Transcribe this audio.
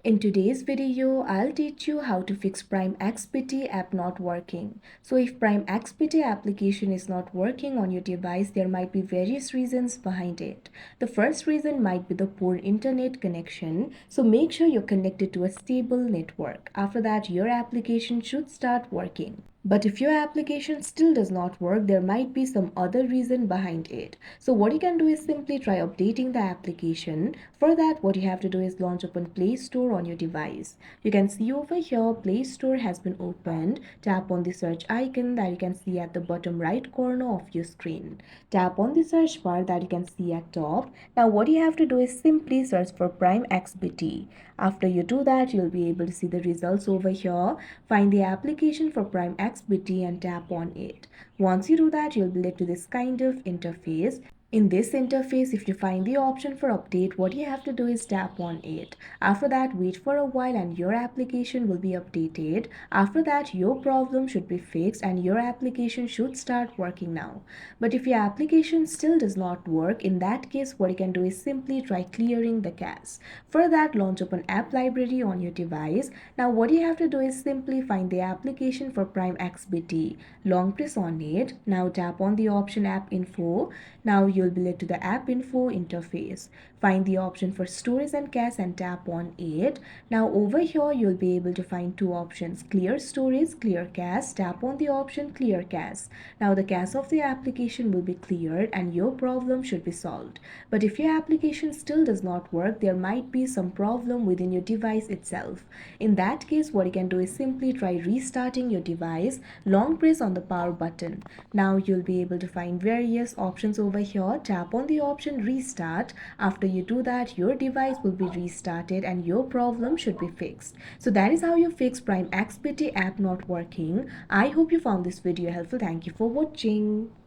In today's video, I'll teach you how to fix PrimeXBT app not working. So if PrimeXBT application is not working on your device, there might be various reasons behind it. The first reason might be the poor internet connection. So make sure you're connected to a stable network. After that, your application should start working. But if your application still does not work, there might be some other reason behind it. So what you can do is simply try updating the application. For that, what you have to do is launch open Play Store on your device. You can see over here, Play Store has been opened. Tap on the search icon that you can see at the bottom right corner of your screen. Tap on the search bar that you can see at top. Now what you have to do is simply search for PrimeXBT. After you do that, you'll be able to see the results over here. Find the application for PrimeXBT and tap on it. Once you do that, you'll be led to this kind of interface. In this interface, if you find the option for update, what you have to do is tap on it. After that, wait for a while and your application will be updated. After that, your problem should be fixed and your application should start working now. But if your application still does not work, in that case, what you can do is simply try clearing the cache. For that, launch up an app library on your device. Now, what you have to do is simply find the application for PrimeXBT. Long press on it. Now tap on the option App Info. Now you'll be led to the App Info interface. Find the option for storage and cache and tap on it. Now over here you'll be able to find two options: clear storage, clear cache. Tap on the option clear cache. Now the cache of the application will be cleared and your problem should be solved. But if your application still does not work, there might be some problem within your device itself. In that case, what you can do is simply try restarting your device. Long press on the power button. Now you'll be able to find various options over here. Tap on the option restart. After you do that, your device will be restarted and your problem should be fixed. So that is how you fix PrimeXBT app not working. I hope you found this video helpful. Thank you for watching.